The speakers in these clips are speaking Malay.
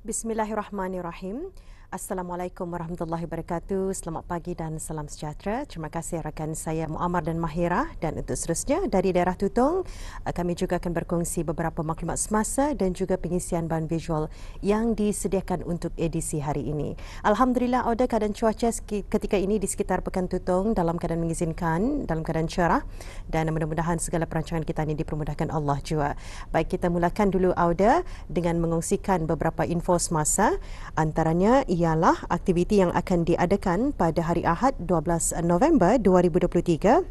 Bismillahirrahmanirrahim. Assalamualaikum warahmatullahi wabarakatuh. Selamat pagi dan salam sejahtera. Terima kasih rakan saya Muammar dan Mahira, dan untuk seterusnya dari daerah Tutong, kami juga akan berkongsi beberapa maklumat semasa dan juga pengisian bahan visual yang disediakan untuk edisi hari ini. Alhamdulillah, ada keadaan cuaca ketika ini di sekitar Pekan Tutong dalam keadaan mengizinkan, dalam keadaan cerah, dan mudah-mudahan segala perancangan kita ini dipermudahkan Allah juga. Baik, kita mulakan dulu Auda dengan mengongsikan beberapa info semasa, antaranya ialah aktiviti yang akan diadakan pada hari Ahad 12 November 2023.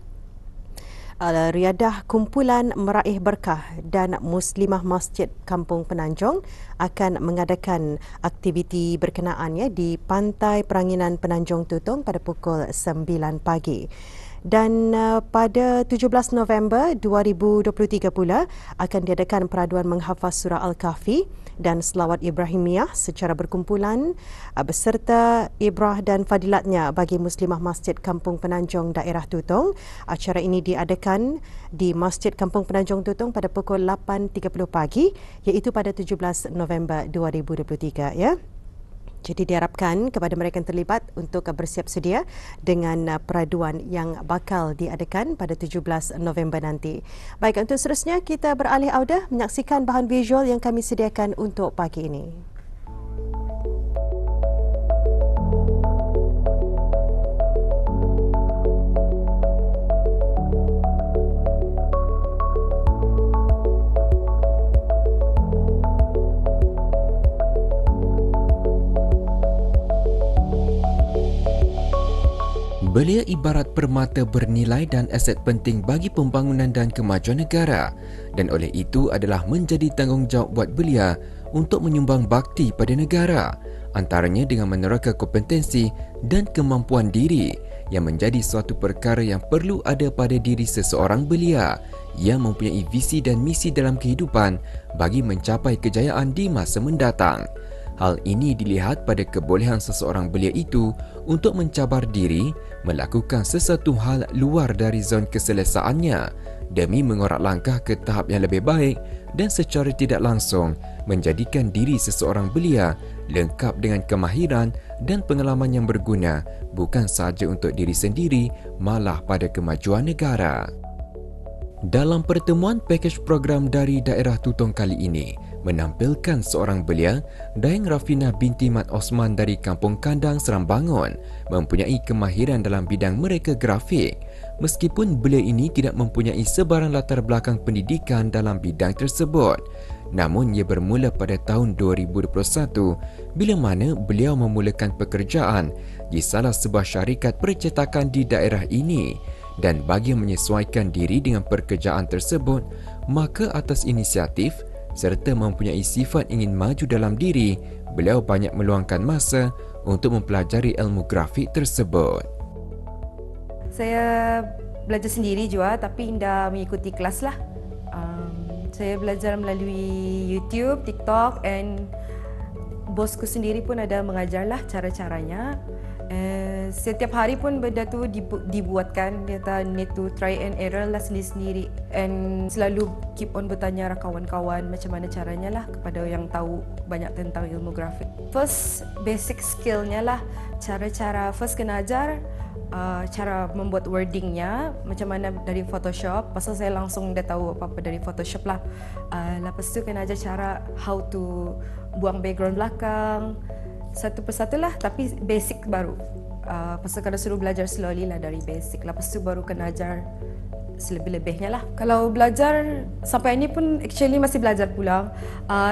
Riadah Kumpulan Meraih Berkah dan Muslimah Masjid Kampung Penanjung akan mengadakan aktiviti berkenaan di Pantai Peranginan Penanjung Tutong pada pukul 9 pagi. Dan pada 17 November 2023 pula akan diadakan peraduan menghafaz surah Al-Kahfi dan selawat Ibrahimiyah secara berkumpulan beserta ibrah dan fadilatnya bagi Muslimah Masjid Kampung Penanjung daerah Tutong. Acara ini diadakan di Masjid Kampung Penanjung Tutong pada pukul 8.30 pagi, iaitu pada 17 November 2023 ya. Jadi diharapkan kepada mereka yang terlibat untuk bersiap sedia dengan peraduan yang bakal diadakan pada 17 November nanti. Baik, untuk seterusnya kita beralih Auda menyaksikan bahan visual yang kami sediakan untuk pagi ini. Belia ibarat permata bernilai dan aset penting bagi pembangunan dan kemajuan negara, dan oleh itu adalah menjadi tanggungjawab buat belia untuk menyumbang bakti pada negara, antaranya dengan meneraka kompetensi dan kemampuan diri yang menjadi suatu perkara yang perlu ada pada diri seseorang belia yang mempunyai visi dan misi dalam kehidupan bagi mencapai kejayaan di masa mendatang. Hal ini dilihat pada kebolehan seseorang belia itu untuk mencabar diri, melakukan sesuatu hal luar dari zon keselesaannya demi mengorak langkah ke tahap yang lebih baik dan secara tidak langsung menjadikan diri seseorang belia lengkap dengan kemahiran dan pengalaman yang berguna bukan sahaja untuk diri sendiri, malah pada kemajuan negara. Dalam pertemuan pakej program dari daerah Tutong kali ini menampilkan seorang belia, Daeng Rafina binti Mat Osman dari Kampung Kandang Serambangun mempunyai kemahiran dalam bidang mereka grafik. Meskipun belia ini tidak mempunyai sebarang latar belakang pendidikan dalam bidang tersebut, namun ia bermula pada tahun 2021 bila mana beliau memulakan pekerjaan di salah sebuah syarikat percetakan di daerah ini. Dan bagi menyesuaikan diri dengan pekerjaan tersebut, maka atas inisiatif serta mempunyai sifat ingin maju dalam diri, beliau banyak meluangkan masa untuk mempelajari ilmu grafik tersebut. Saya belajar sendiri juga, tapi tidak mengikuti kelas lah. Saya belajar melalui YouTube, TikTok, and bosku sendiri pun ada mengajar lah cara-caranya. Setiap hari pun benda tu dibuatkan, dia need to try and error lah sendiri-sendiri, and selalu keep on bertanya kawan-kawan macam mana caranya lah kepada yang tahu banyak tentang ilmu grafik. First basic skillnya lah, cara-cara first kena ajar cara membuat wordingnya macam mana dari Photoshop, pasal saya langsung dah tahu apa-apa dari Photoshop lah. Lepas tu kena ajar cara how to buang background belakang satu persatu lah, tapi basic baru. Pasal kalau suruh belajar slowly lah dari basic, lepas tu baru kena ajar selebih-lebihnya lah. Kalau belajar sampai ini pun actually masih belajar pulang,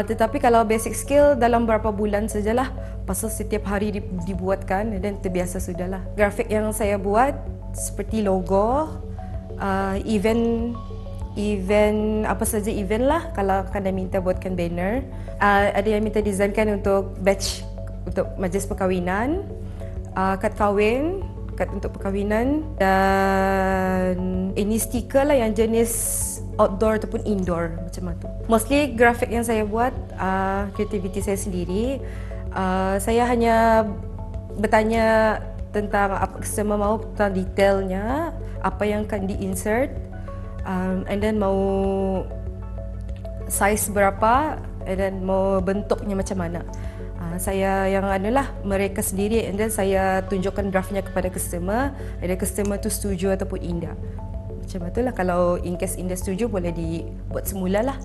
tetapi kalau basic skill dalam berapa bulan sajalah, pasal setiap hari dibuatkan dan terbiasa sudahlah. Grafik yang saya buat seperti logo, event apa saja event lah. Kalau kena minta buatkan banner, ada yang minta desainkan untuk batch untuk majlis perkahwinan, kad kahwin, kad untuk perkahwinan, dan ini stiker lah yang jenis outdoor ataupun indoor macam tu. Mostly grafik yang saya buat kreativiti saya sendiri. Saya hanya bertanya tentang apa semua mau tentang detailnya, apa yang akan di-insert, and then mau size berapa, and then mau bentuknya macam mana. Saya yang adalah mereka sendiri, and then saya tunjukkan draftnya kepada customer. Ada customer tu setuju ataupun indah. Macam itulah, kalau in case indah setuju boleh dibuat semula lah.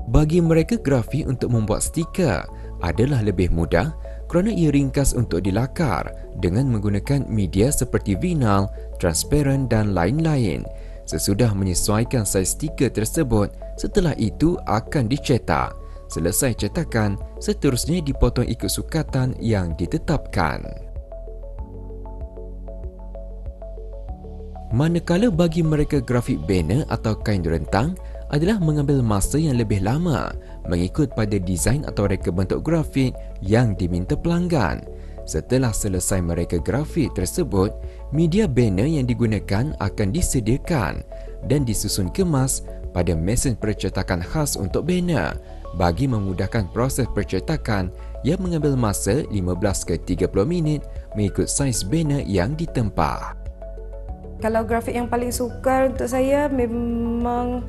Bagi mereka, grafik untuk membuat stiker adalah lebih mudah kerana ia ringkas untuk dilakar dengan menggunakan media seperti vinyl, transparan dan lain-lain. Sesudah menyesuaikan saiz stiker tersebut, setelah itu akan dicetak. Selesai cetakan, seterusnya dipotong ikut sukatan yang ditetapkan. Manakala bagi mereka grafik banner atau kain rentang adalah mengambil masa yang lebih lama mengikut pada desain atau reka bentuk grafik yang diminta pelanggan. Setelah selesai mereka grafik tersebut, media banner yang digunakan akan disediakan dan disusun kemas pada mesin percetakan khas untuk banner bagi memudahkan proses percetakan yang mengambil masa 15 ke 30 minit mengikut saiz banner yang ditempah. Kalau grafik yang paling sukar untuk saya memang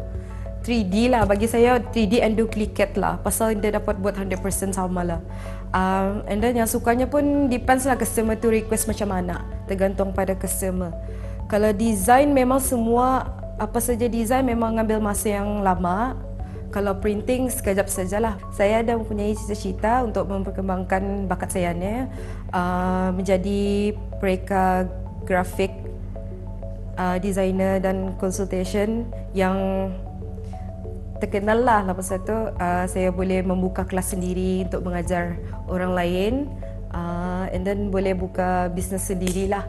3D lah. Bagi saya 3D and duplicate lah, pasal dia dapat buat 100% sama lah. And then yang sukanya pun depends lah customer tu request macam mana, tergantung pada customer. Kalau design memang semua, apa saja design memang ambil masa yang lama. Kalau printing sekejap sajalah. Saya ada mempunyai cita-cita untuk memperkembangkan bakat saya ni, menjadi pereka grafik, designer dan consultation yang terkenal lah. Lepas itu saya boleh membuka kelas sendiri untuk mengajar orang lain, and then boleh buka bisnes sendirilah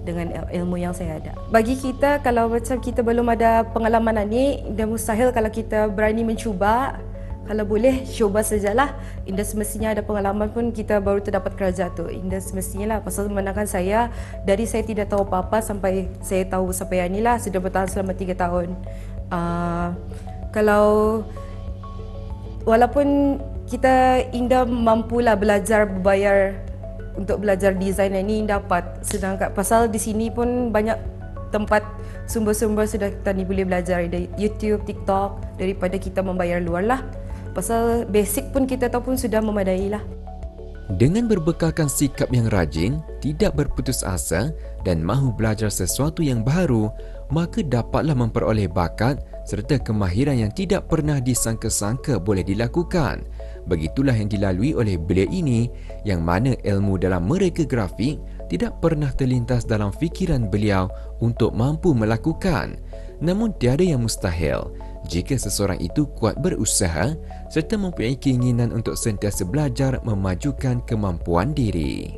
dengan ilmu yang saya ada. Bagi kita, kalau macam kita belum ada pengalaman ni, dah mustahil kalau kita berani mencuba. Kalau boleh, cuba sajalah. Indah semestinya ada pengalaman pun kita baru terdapat kerja tu. Indah semestinya lah. Pasal memandangkan saya, dari saya tidak tahu apa-apa sampai saya tahu sampai yang ni lah, sudah bertahan selama 3 tahun. Kalau walaupun kita Indah mampulah belajar berbayar untuk belajar desain ini dapat, sedangkan pasal di sini pun banyak tempat sumber-sumber sudah kita ni boleh belajar dari YouTube, TikTok, daripada kita membayar luar lah. Pasal basic pun kita tahu pun sudah memadai lah. Dengan berbekalkan sikap yang rajin, tidak berputus asa dan mahu belajar sesuatu yang baru, maka dapatlah memperoleh bakat serta kemahiran yang tidak pernah disangka-sangka boleh dilakukan. Begitulah yang dilalui oleh beliau ini, yang mana ilmu dalam mereka grafik tidak pernah terlintas dalam fikiran beliau untuk mampu melakukan. Namun tiada yang mustahil jika seseorang itu kuat berusaha serta mempunyai keinginan untuk sentiasa belajar memajukan kemampuan diri.